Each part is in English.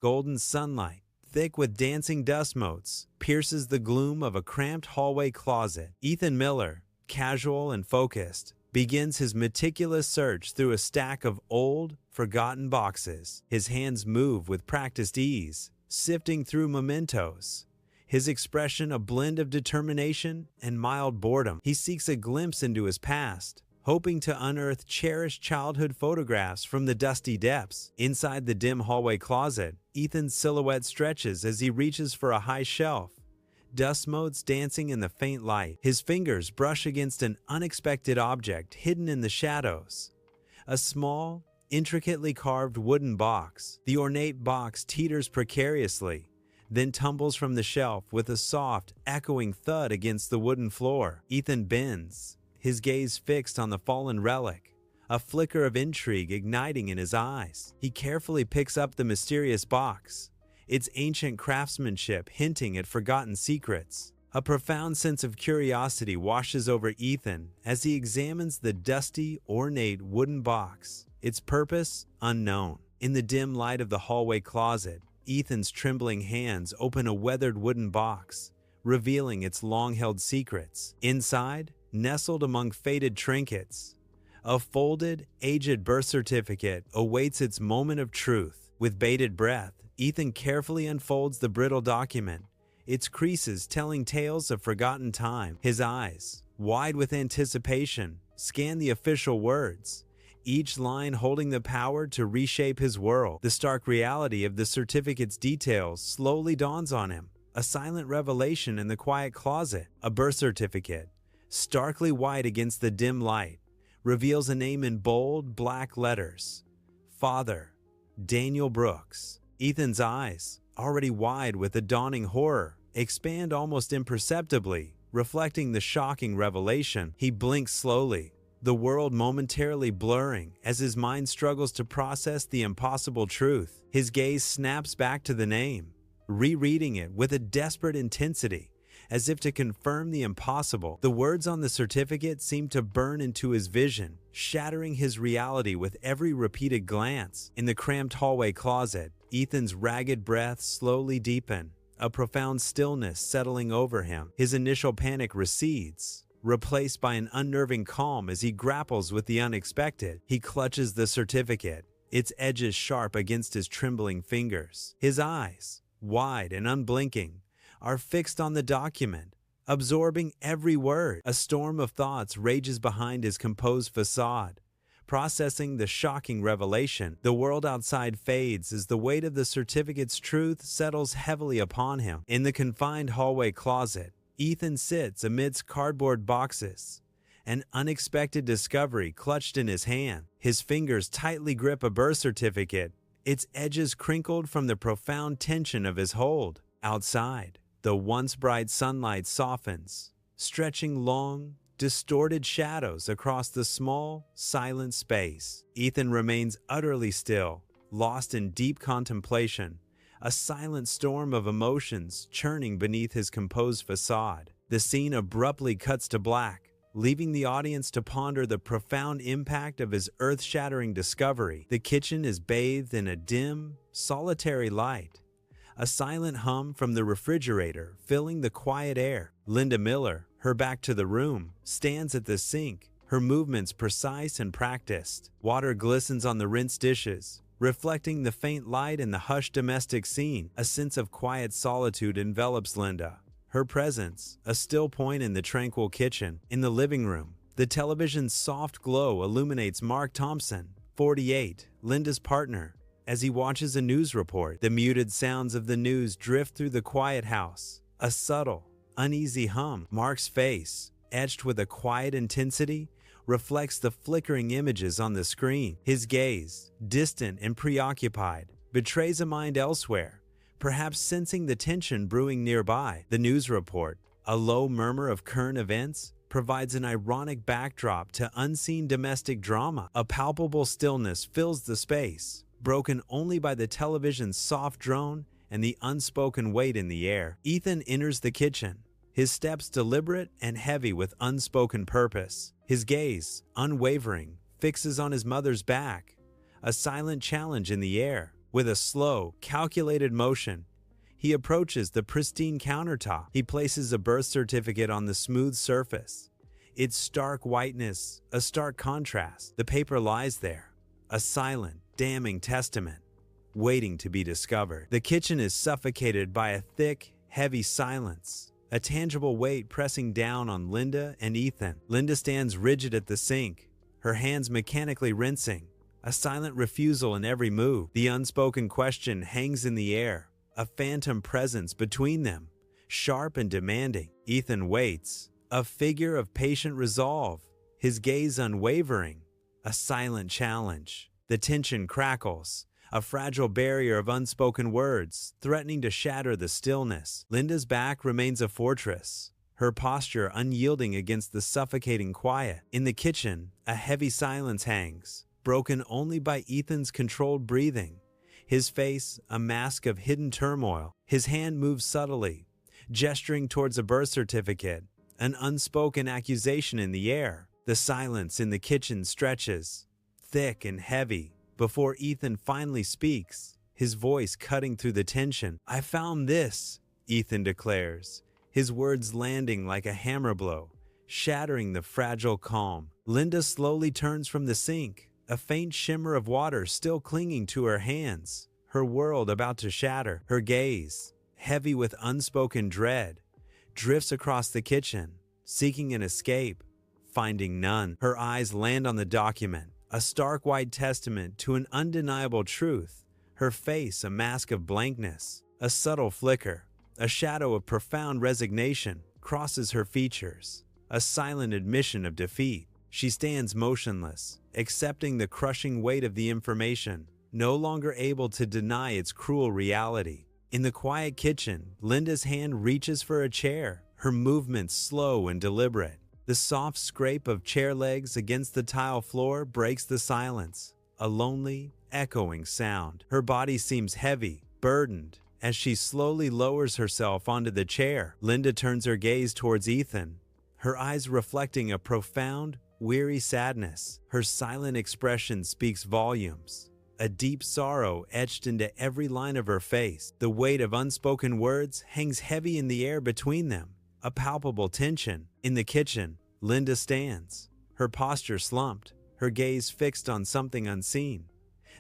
Golden sunlight, thick with dancing dust motes, pierces the gloom of a cramped hallway closet. Ethan Miller, casual and focused, begins his meticulous search through a stack of old, forgotten boxes. His hands move with practiced ease, sifting through mementos. His expression a blend of determination and mild boredom. He seeks a glimpse into his past, hoping to unearth cherished childhood photographs from the dusty depths. Inside the dim hallway closet, Ethan's silhouette stretches as he reaches for a high shelf, dust motes dancing in the faint light. His fingers brush against an unexpected object hidden in the shadows. A small, intricately carved wooden box. The ornate box teeters precariously, then tumbles from the shelf with a soft, echoing thud against the wooden floor. Ethan bends, his gaze fixed on the fallen relic, a flicker of intrigue igniting in his eyes. He carefully picks up the mysterious box, its ancient craftsmanship hinting at forgotten secrets. A profound sense of curiosity washes over Ethan as he examines the dusty, ornate wooden box, its purpose unknown. In the dim light of the hallway closet, Ethan's trembling hands open a weathered wooden box, revealing its long-held secrets. Inside, nestled among faded trinkets, a folded, aged birth certificate awaits its moment of truth. With bated breath, Ethan carefully unfolds the brittle document, its creases telling tales of forgotten time. His eyes, wide with anticipation, scan the official words, each line holding the power to reshape his world. The stark reality of the certificate's details slowly dawns on him, a silent revelation in the quiet closet. A birth certificate, starkly white against the dim light, reveals a name in bold, black letters. Father, Daniel Brooks. Ethan's eyes, already wide with the dawning horror, expand almost imperceptibly, reflecting the shocking revelation. He blinks slowly, the world momentarily blurring as his mind struggles to process the impossible truth. His gaze snaps back to the name, rereading it with a desperate intensity, as if to confirm the impossible. The words on the certificate seem to burn into his vision, shattering his reality with every repeated glance. In the cramped hallway closet, Ethan's ragged breaths slowly deepen, a profound stillness settling over him. His initial panic recedes, replaced by an unnerving calm as he grapples with the unexpected. He clutches the certificate, its edges sharp against his trembling fingers. His eyes, wide and unblinking, are fixed on the document, absorbing every word. A storm of thoughts rages behind his composed facade, processing the shocking revelation. The world outside fades as the weight of the certificate's truth settles heavily upon him. In the confined hallway closet, Ethan sits amidst cardboard boxes, an unexpected discovery clutched in his hand. His fingers tightly grip a birth certificate, its edges crinkled from the profound tension of his hold. Outside, the once bright sunlight softens, stretching long, distorted shadows across the small, silent space. Ethan remains utterly still, lost in deep contemplation, a silent storm of emotions churning beneath his composed facade. The scene abruptly cuts to black, leaving the audience to ponder the profound impact of his earth-shattering discovery. The kitchen is bathed in a dim, solitary light, a silent hum from the refrigerator filling the quiet air. Linda Miller, her back to the room, stands at the sink, her movements precise and practiced. Water glistens on the rinsed dishes, reflecting the faint light in the hushed domestic scene. A sense of quiet solitude envelops Linda, her presence a still point in the tranquil kitchen. In the living room, the television's soft glow illuminates Mark Thompson, 48, Linda's partner, as he watches a news report. The muted sounds of the news drift through the quiet house, a subtle, uneasy hum. Mark's face, etched with a quiet intensity, reflects the flickering images on the screen. His gaze, distant and preoccupied, betrays a mind elsewhere, perhaps sensing the tension brewing nearby. The news report, a low murmur of current events, provides an ironic backdrop to unseen domestic drama. A palpable stillness fills the space, broken only by the television's soft drone and the unspoken weight in the air. Ethan enters the kitchen, his steps deliberate and heavy with unspoken purpose. His gaze, unwavering, fixes on his mother's back, a silent challenge in the air. With a slow, calculated motion, he approaches the pristine countertop. He places a birth certificate on the smooth surface. Its stark whiteness, a stark contrast. The paper lies there, a silent, damning testament, waiting to be discovered. The kitchen is suffocated by a thick, heavy silence, a tangible weight pressing down on Linda and Ethan. Linda stands rigid at the sink, her hands mechanically rinsing, a silent refusal in every move. The unspoken question hangs in the air, a phantom presence between them, sharp and demanding. Ethan waits, a figure of patient resolve, his gaze unwavering, a silent challenge. The tension crackles, a fragile barrier of unspoken words, threatening to shatter the stillness. Linda's back remains a fortress, her posture unyielding against the suffocating quiet. In the kitchen, a heavy silence hangs, broken only by Ethan's controlled breathing, his face a mask of hidden turmoil. His hand moves subtly, gesturing towards a birth certificate, an unspoken accusation in the air. The silence in the kitchen stretches, thick and heavy, before Ethan finally speaks, his voice cutting through the tension. "I found this," Ethan declares, his words landing like a hammer blow, shattering the fragile calm. Linda slowly turns from the sink, a faint shimmer of water still clinging to her hands, her world about to shatter. Her gaze, heavy with unspoken dread, drifts across the kitchen, seeking an escape, finding none. Her eyes land on the document, a stark white testament to an undeniable truth, her face a mask of blankness. A subtle flicker, a shadow of profound resignation, crosses her features, a silent admission of defeat. She stands motionless, accepting the crushing weight of the information, no longer able to deny its cruel reality. In the quiet kitchen, Linda's hand reaches for a chair, her movements slow and deliberate. The soft scrape of chair legs against the tile floor breaks the silence, a lonely, echoing sound. Her body seems heavy, burdened, as she slowly lowers herself onto the chair. Linda turns her gaze towards Ethan, her eyes reflecting a profound, weary sadness. Her silent expression speaks volumes, a deep sorrow etched into every line of her face. The weight of unspoken words hangs heavy in the air between them, a palpable tension. In the kitchen, Linda stands, her posture slumped, her gaze fixed on something unseen,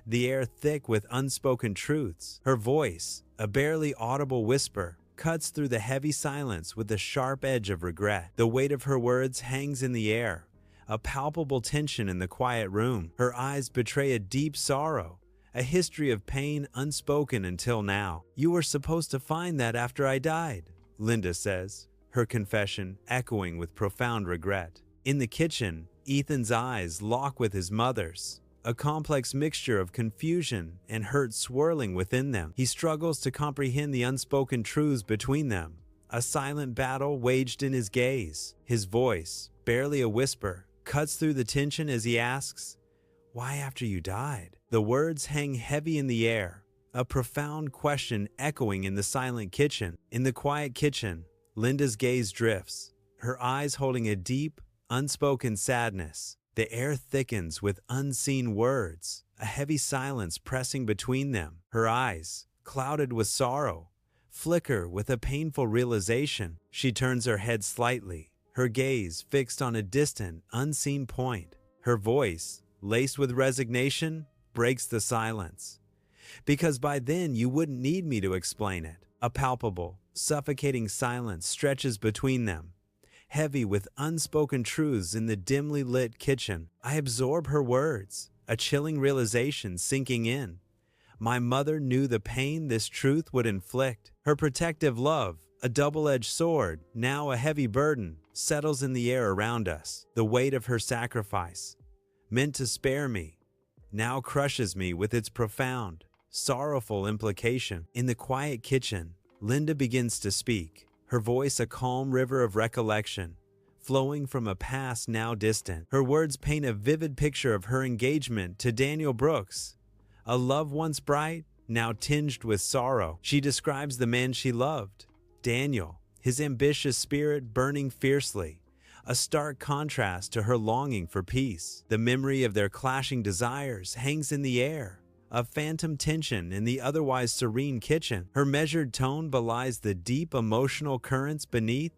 the air thick with unspoken truths. Her voice, a barely audible whisper, cuts through the heavy silence with the sharp edge of regret. The weight of her words hangs in the air, a palpable tension in the quiet room. Her eyes betray a deep sorrow, a history of pain unspoken until now. "You were supposed to find that after I died," Linda says, her confession echoing with profound regret. In the kitchen, Ethan's eyes lock with his mother's, a complex mixture of confusion and hurt swirling within them. He struggles to comprehend the unspoken truths between them, a silent battle waged in his gaze. His voice, barely a whisper, cuts through the tension as he asks, "Why after you died?" The words hang heavy in the air, a profound question echoing in the silent kitchen. In the quiet kitchen, Linda's gaze drifts, her eyes holding a deep, unspoken sadness. The air thickens with unseen words, a heavy silence pressing between them. Her eyes, clouded with sorrow, flicker with a painful realization. She turns her head slightly, her gaze fixed on a distant, unseen point. Her voice, laced with resignation, breaks the silence. "Because by then you wouldn't need me to explain it." A palpable, suffocating silence stretches between them, heavy with unspoken truths in the dimly lit kitchen. I absorb her words, a chilling realization sinking in. My mother knew the pain this truth would inflict. Her protective love, a double-edged sword, now a heavy burden, settles in the air around us. The weight of her sacrifice, meant to spare me, now crushes me with its profound, sorrowful implication. In the quiet kitchen, Linda begins to speak, her voice a calm river of recollection, flowing from a past now distant. Her words paint a vivid picture of her engagement to Daniel Brooks, a love once bright, now tinged with sorrow. She describes the man she loved, Daniel, his ambitious spirit burning fiercely, a stark contrast to her longing for peace. The memory of their clashing desires hangs in the air, a phantom tension in the otherwise serene kitchen. Her measured tone belies the deep emotional currents beneath,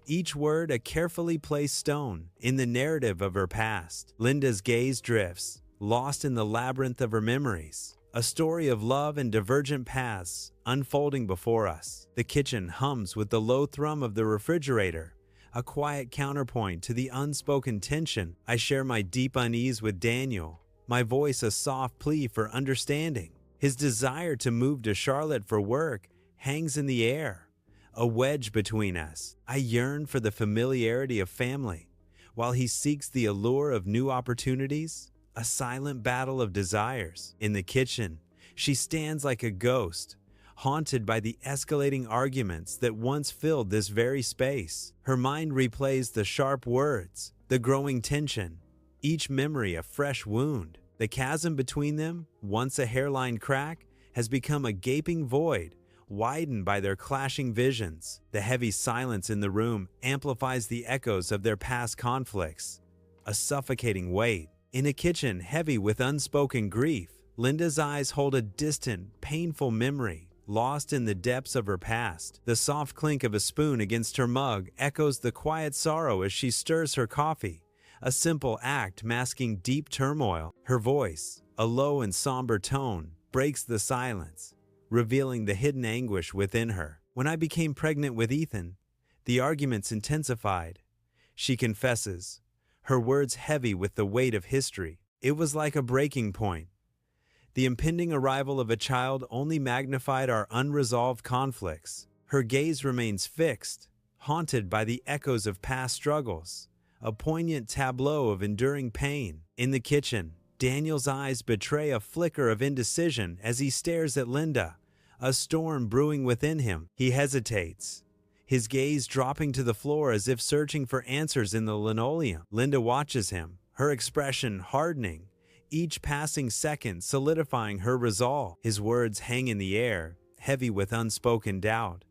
each word a carefully placed stone in the narrative of her past. Linda's gaze drifts, lost in the labyrinth of her memories, a story of love and divergent paths unfolding before us. The kitchen hums with the low thrum of the refrigerator, a quiet counterpoint to the unspoken tension. I share my deep unease with Daniel, my voice a soft plea for understanding. His desire to move to Charlotte for work hangs in the air, a wedge between us. I yearn for the familiarity of family, while he seeks the allure of new opportunities, a silent battle of desires. In the kitchen, she stands like a ghost, haunted by the escalating arguments that once filled this very space. Her mind replays the sharp words, the growing tension, each memory a fresh wound. The chasm between them, once a hairline crack, has become a gaping void, widened by their clashing visions. The heavy silence in the room amplifies the echoes of their past conflicts, a suffocating weight. In a kitchen heavy with unspoken grief, Linda's eyes hold a distant, painful memory, lost in the depths of her past. The soft clink of a spoon against her mug echoes the quiet sorrow as she stirs her coffee, a simple act masking deep turmoil. Her voice, a low and somber tone, breaks the silence, revealing the hidden anguish within her. When I became pregnant with Ethan, the arguments intensified. She confesses, her words heavy with the weight of history. It was like a breaking point. The impending arrival of a child only magnified our unresolved conflicts. Her gaze remains fixed, haunted by the echoes of past struggles, a poignant tableau of enduring pain. In the kitchen, Daniel's eyes betray a flicker of indecision as he stares at Linda, a storm brewing within him. He hesitates, his gaze dropping to the floor as if searching for answers in the linoleum. Linda watches him, her expression hardening, each passing second solidifying her resolve. His words hang in the air, heavy with unspoken doubt.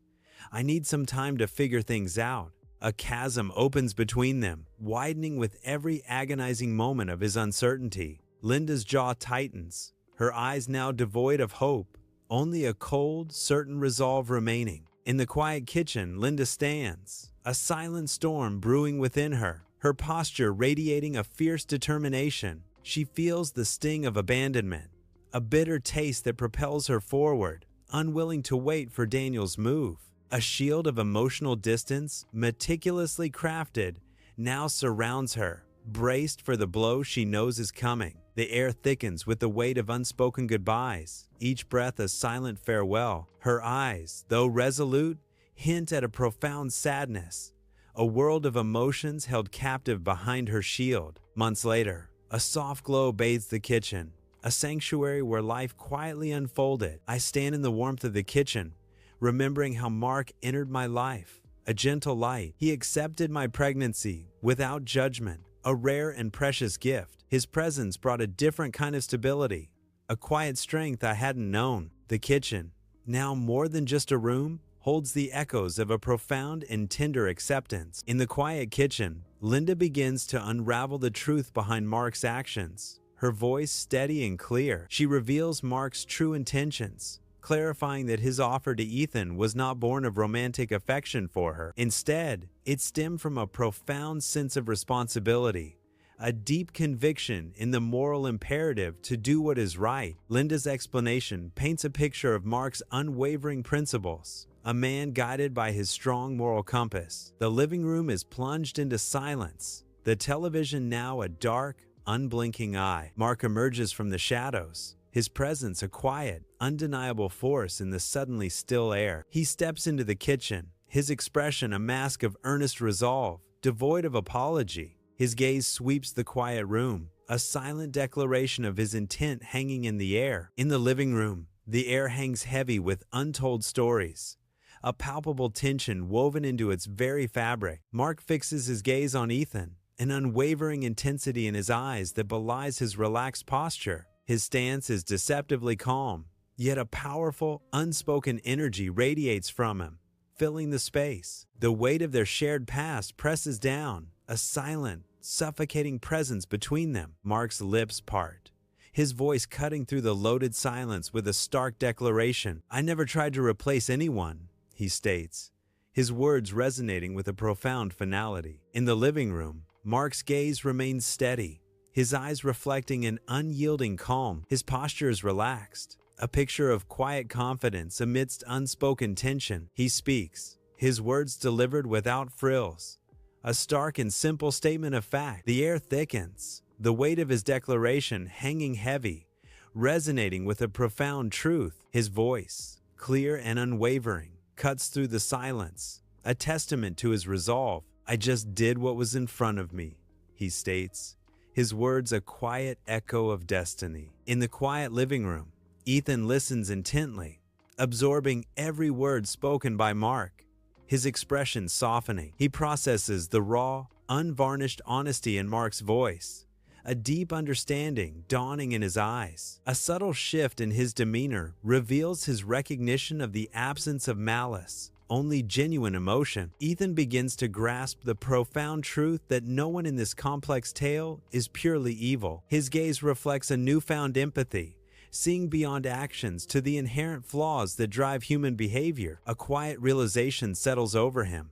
I need some time to figure things out. A chasm opens between them, widening with every agonizing moment of his uncertainty. Linda's jaw tightens, her eyes now devoid of hope, only a cold, certain resolve remaining. In the quiet kitchen, Linda stands, a silent storm brewing within her, her posture radiating a fierce determination. She feels the sting of abandonment, a bitter taste that propels her forward, unwilling to wait for Daniel's move. A shield of emotional distance, meticulously crafted, now surrounds her, braced for the blow she knows is coming. The air thickens with the weight of unspoken goodbyes, each breath a silent farewell. Her eyes, though resolute, hint at a profound sadness, a world of emotions held captive behind her shield. Months later, a soft glow bathes the kitchen, a sanctuary where life quietly unfolded. I stand in the warmth of the kitchen, remembering how Mark entered my life, a gentle light. He accepted my pregnancy without judgment, a rare and precious gift. His presence brought a different kind of stability, a quiet strength I hadn't known. The kitchen, now more than just a room, holds the echoes of a profound and tender acceptance. In the quiet kitchen, Linda begins to unravel the truth behind Mark's actions. Her voice steady and clear, she reveals Mark's true intentions, clarifying that his offer to Ethan was not born of romantic affection for her. Instead, it stemmed from a profound sense of responsibility, a deep conviction in the moral imperative to do what is right. Linda's explanation paints a picture of Mark's unwavering principles, a man guided by his strong moral compass. The living room is plunged into silence, the television now a dark, unblinking eye. Mark emerges from the shadows, his presence a quiet, undeniable force in the suddenly still air. He steps into the kitchen, his expression a mask of earnest resolve, devoid of apology. His gaze sweeps the quiet room, a silent declaration of his intent hanging in the air. In the living room, the air hangs heavy with untold stories, a palpable tension woven into its very fabric. Mark fixes his gaze on Ethan, an unwavering intensity in his eyes that belies his relaxed posture. His stance is deceptively calm, yet a powerful, unspoken energy radiates from him, filling the space. The weight of their shared past presses down, a silent, suffocating presence between them. Mark's lips part, his voice cutting through the loaded silence with a stark declaration. "I never tried to replace anyone," he states, his words resonating with a profound finality. In the living room, Mark's gaze remains steady, his eyes reflecting an unyielding calm. His posture is relaxed, a picture of quiet confidence amidst unspoken tension. He speaks, his words delivered without frills, a stark and simple statement of fact. The air thickens, the weight of his declaration hanging heavy, resonating with a profound truth. His voice, clear and unwavering, cuts through the silence, a testament to his resolve. "I just did what was in front of me," he states, his words a quiet echo of destiny. In the quiet living room, Ethan listens intently, absorbing every word spoken by Mark, his expression softening. He processes the raw, unvarnished honesty in Mark's voice, a deep understanding dawning in his eyes. A subtle shift in his demeanor reveals his recognition of the absence of malice, only genuine emotion. Ethan begins to grasp the profound truth that no one in this complex tale is purely evil. His gaze reflects a newfound empathy, seeing beyond actions to the inherent flaws that drive human behavior. A quiet realization settles over him,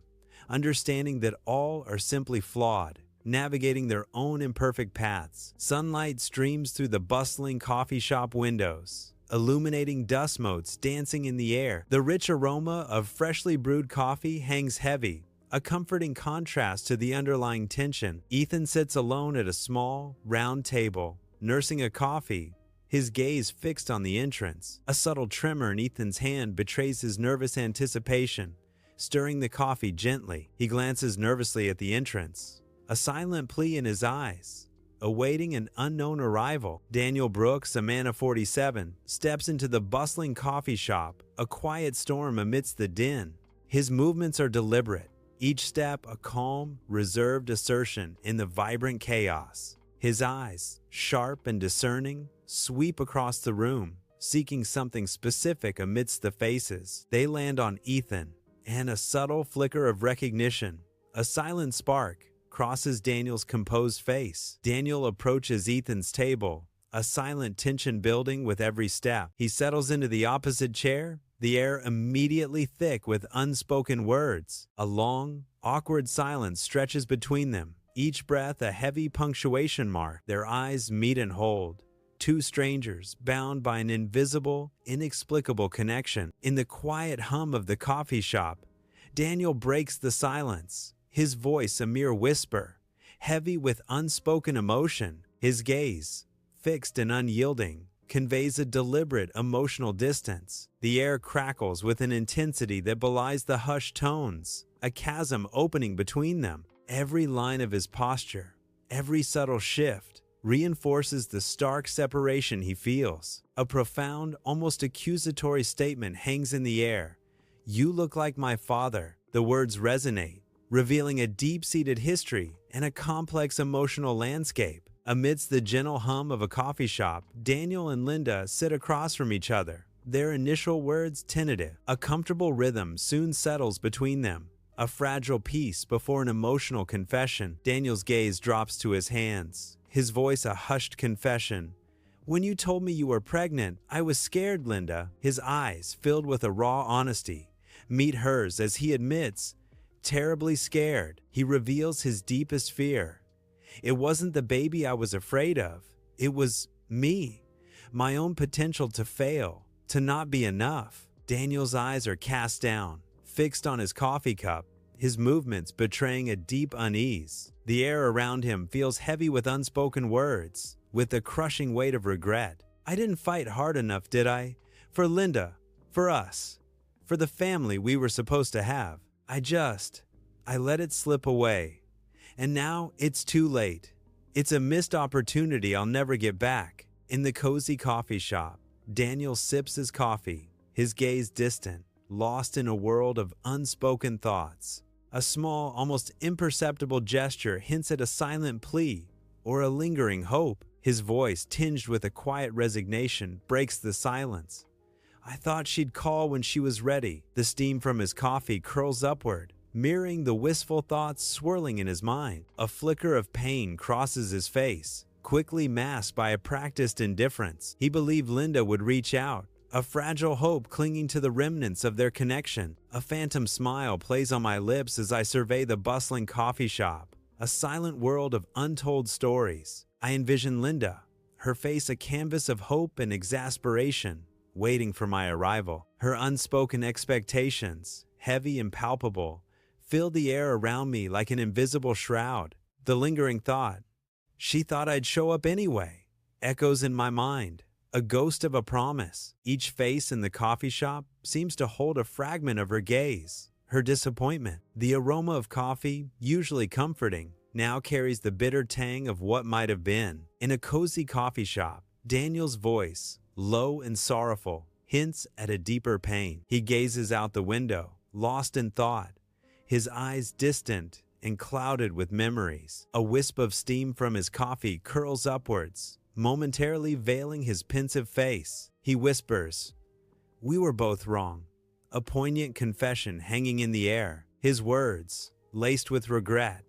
understanding that all are simply flawed, navigating their own imperfect paths. Sunlight streams through the bustling coffee shop windows, illuminating dust motes dancing in the air. The rich aroma of freshly brewed coffee hangs heavy, a comforting contrast to the underlying tension. Ethan sits alone at a small, round table, nursing a coffee, his gaze fixed on the entrance. A subtle tremor in Ethan's hand betrays his nervous anticipation. Stirring the coffee gently, he glances nervously at the entrance, a silent plea in his eyes, awaiting an unknown arrival. Daniel Brooks, a man of 47, steps into the bustling coffee shop, a quiet storm amidst the din. His movements are deliberate, each step a calm, reserved assertion in the vibrant chaos. His eyes, sharp and discerning, sweep across the room, seeking something specific amidst the faces. They land on Ethan, and a subtle flicker of recognition, a silent spark, crosses Daniel's composed face. Daniel approaches Ethan's table, a silent tension building with every step. He settles into the opposite chair, the air immediately thick with unspoken words. A long, awkward silence stretches between them, each breath a heavy punctuation mark. Their eyes meet and hold, two strangers bound by an invisible, inexplicable connection. In the quiet hum of the coffee shop, Daniel breaks the silence, his voice a mere whisper, heavy with unspoken emotion. His gaze, fixed and unyielding, conveys a deliberate emotional distance. The air crackles with an intensity that belies the hushed tones, a chasm opening between them. Every line of his posture, every subtle shift, reinforces the stark separation he feels. A profound, almost accusatory statement hangs in the air. "You look like my father." The words resonate, revealing a deep-seated history and a complex emotional landscape. Amidst the gentle hum of a coffee shop, Daniel and Linda sit across from each other, their initial words tentative. A comfortable rhythm soon settles between them, a fragile peace before an emotional confession. Daniel's gaze drops to his hands, his voice a hushed confession. "When you told me you were pregnant, I was scared, Linda." His eyes, filled with a raw honesty, meet hers as he admits, terribly scared. He reveals his deepest fear. "It wasn't the baby I was afraid of. It was me, my own potential to fail, to not be enough." Daniel's eyes are cast down, fixed on his coffee cup, his movements betraying a deep unease. The air around him feels heavy with unspoken words, with the crushing weight of regret. "I didn't fight hard enough, did I? For Linda, for us, for the family we were supposed to have. I let it slip away. And now it's too late. It's a missed opportunity I'll never get back." In the cozy coffee shop, Daniel sips his coffee, his gaze distant, lost in a world of unspoken thoughts. A small, almost imperceptible gesture hints at a silent plea or a lingering hope. His voice, tinged with a quiet resignation, breaks the silence. "I thought she'd call when she was ready." The steam from his coffee curls upward, mirroring the wistful thoughts swirling in his mind. A flicker of pain crosses his face, quickly masked by a practiced indifference. He believed Linda would reach out, a fragile hope clinging to the remnants of their connection. A phantom smile plays on my lips as I survey the bustling coffee shop, a silent world of untold stories. I envision Linda, her face a canvas of hope and exasperation, waiting for my arrival. Her unspoken expectations, heavy and palpable, filled the air around me like an invisible shroud. The lingering thought, "She thought I'd show up anyway," echoes in my mind, a ghost of a promise. Each face in the coffee shop seems to hold a fragment of her gaze, her disappointment. The aroma of coffee, usually comforting, now carries the bitter tang of what might have been. In a cozy coffee shop, Daniel's voice, low and sorrowful, hints at a deeper pain. He gazes out the window, lost in thought, his eyes distant and clouded with memories. A wisp of steam from his coffee curls upwards, momentarily veiling his pensive face. He whispers, "We were both wrong," a poignant confession hanging in the air. His words, laced with regret,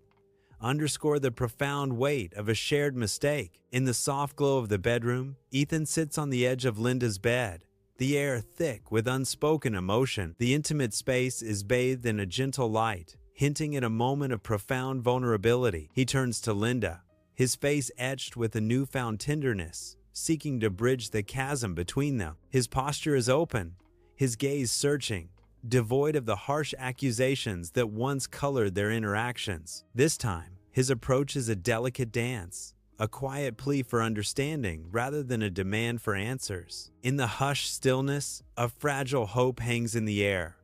underscore the profound weight of a shared mistake. In the soft glow of the bedroom, Ethan sits on the edge of Linda's bed, the air thick with unspoken emotion. The intimate space is bathed in a gentle light, hinting at a moment of profound vulnerability. He turns to Linda, his face etched with a newfound tenderness, seeking to bridge the chasm between them. His posture is open, his gaze searching, devoid of the harsh accusations that once colored their interactions. This time, his approach is a delicate dance, a quiet plea for understanding rather than a demand for answers. In the hushed stillness, a fragile hope hangs in the air,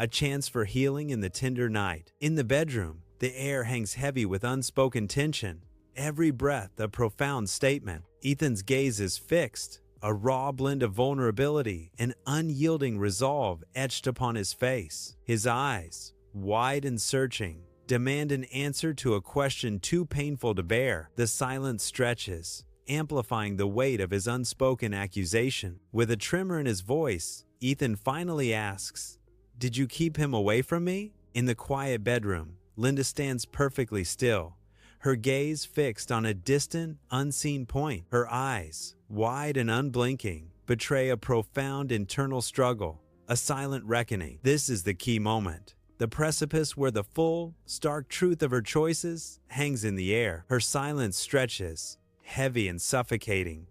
a chance for healing in the tender night. In the bedroom, the air hangs heavy with unspoken tension, every breath a profound statement. Ethan's gaze is fixed, a raw blend of vulnerability and unyielding resolve etched upon his face. His eyes, wide and searching, demand an answer to a question too painful to bear. The silence stretches, amplifying the weight of his unspoken accusation. With a tremor in his voice, Ethan finally asks, "Did you keep him away from me?" In the quiet bedroom, Linda stands perfectly still, her gaze fixed on a distant, unseen point. Her eyes, wide and unblinking, betray a profound internal struggle, a silent reckoning. This is the key moment, the precipice where the full, stark truth of her choices hangs in the air. Her silence stretches, heavy and suffocating,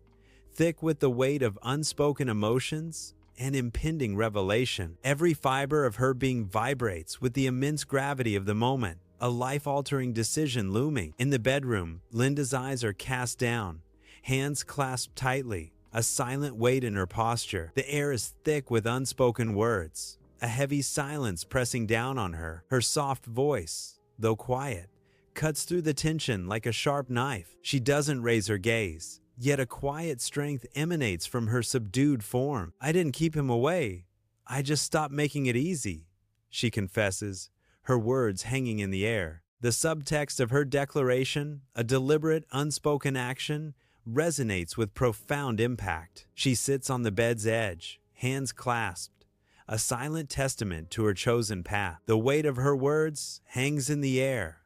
thick with the weight of unspoken emotions and impending revelation. Every fiber of her being vibrates with the immense gravity of the moment, a life-altering decision looming. In the bedroom, Linda's eyes are cast down, hands clasped tightly, a silent weight in her posture. The air is thick with unspoken words, a heavy silence pressing down on her. Her soft voice, though quiet, cuts through the tension like a sharp knife. She doesn't raise her gaze, yet a quiet strength emanates from her subdued form. "I didn't keep him away. I just stopped making it easy," she confesses, her words hanging in the air. The subtext of her declaration, a deliberate, unspoken action, resonates with profound impact. She sits on the bed's edge, hands clasped, a silent testament to her chosen path. The weight of her words hangs in the air,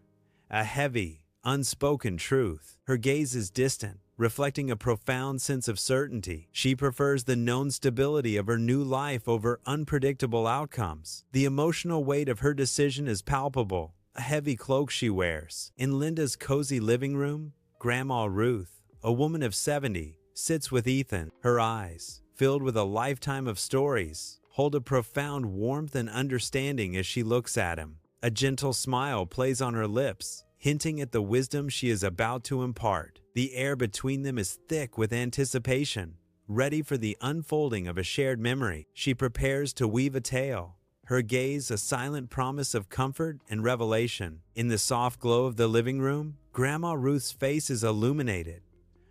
a heavy, unspoken truth. Her gaze is distant, reflecting a profound sense of certainty. She prefers the known stability of her new life over unpredictable outcomes. The emotional weight of her decision is palpable, a heavy cloak she wears. In Linda's cozy living room, Grandma Ruth, a woman of 70, sits with Ethan. Her eyes, filled with a lifetime of stories, hold a profound warmth and understanding as she looks at him. A gentle smile plays on her lips, hinting at the wisdom she is about to impart. The air between them is thick with anticipation, ready for the unfolding of a shared memory. She prepares to weave a tale, her gaze a silent promise of comfort and revelation. In the soft glow of the living room, Grandma Ruth's face is illuminated,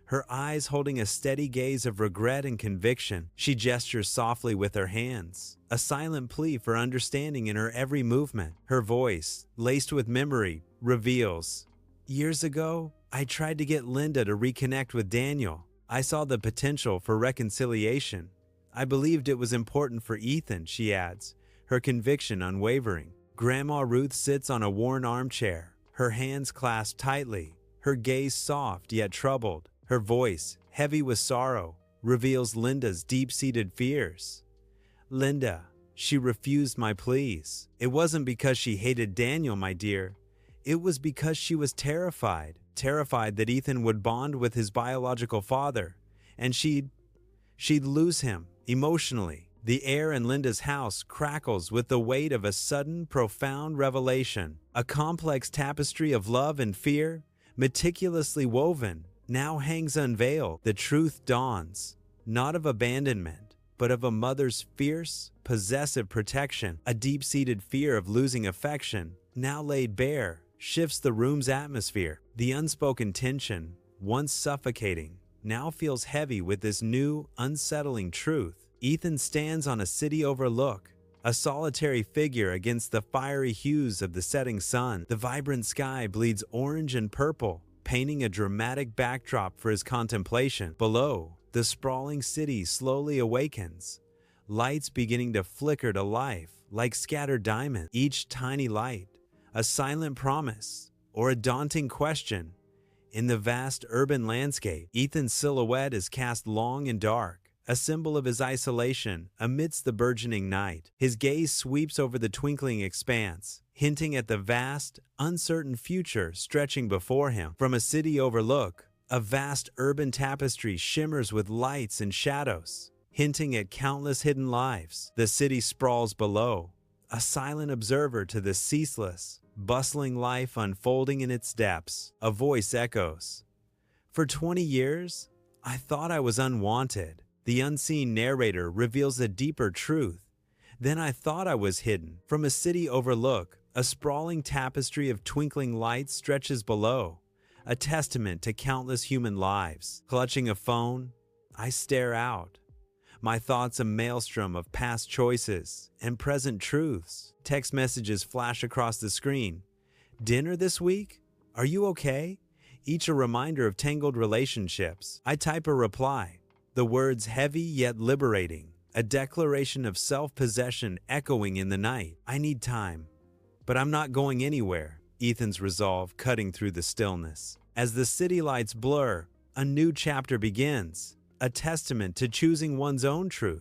her eyes holding a steady gaze of regret and conviction. She gestures softly with her hands, a silent plea for understanding in her every movement. Her voice, laced with memory, reveals, "Years ago, I tried to get Linda to reconnect with Daniel. I saw the potential for reconciliation. I believed it was important for Ethan," she adds, her conviction unwavering. Grandma Ruth sits on a worn armchair, her hands clasped tightly, her gaze soft yet troubled. Her voice, heavy with sorrow, reveals Linda's deep-seated fears. Linda, she refused my pleas. It wasn't because she hated Daniel, my dear. It was because she was terrified that Ethan would bond with his biological father, and she'd lose him emotionally. The air in Linda's house crackles with the weight of a sudden, profound revelation. A complex tapestry of love and fear, meticulously woven, now hangs unveiled. The truth dawns, not of abandonment, but of a mother's fierce, possessive protection. A deep-seated fear of losing affection, now laid bare, shifts the room's atmosphere. The unspoken tension, once suffocating, now feels heavy with this new, unsettling truth. Ethan stands on a city overlook, a solitary figure against the fiery hues of the setting sun. The vibrant sky bleeds orange and purple, painting a dramatic backdrop for his contemplation. Below, the sprawling city slowly awakens, lights beginning to flicker to life like scattered diamonds. Each tiny light, a silent promise or a daunting question. In the vast urban landscape, Ethan's silhouette is cast long and dark, a symbol of his isolation amidst the burgeoning night. His gaze sweeps over the twinkling expanse, hinting at the vast, uncertain future stretching before him. From a city overlook, a vast urban tapestry shimmers with lights and shadows, hinting at countless hidden lives. The city sprawls below, a silent observer to the ceaseless, bustling life unfolding in its depths. A voice echoes, "For 20 years, I thought I was unwanted." The unseen narrator reveals a deeper truth. "Then I thought I was hidden." From a city overlook, a sprawling tapestry of twinkling lights stretches below, a testament to countless human lives. Clutching a phone, I stare out, my thoughts a maelstrom of past choices and present truths. Text messages flash across the screen. "Dinner this week? Are you okay?" Each a reminder of tangled relationships. I type a reply, the words heavy yet liberating, a declaration of self-possession echoing in the night. "I need time, but I'm not going anywhere." Ethan's resolve cutting through the stillness. As the city lights blur, a new chapter begins, a testament to choosing one's own truth.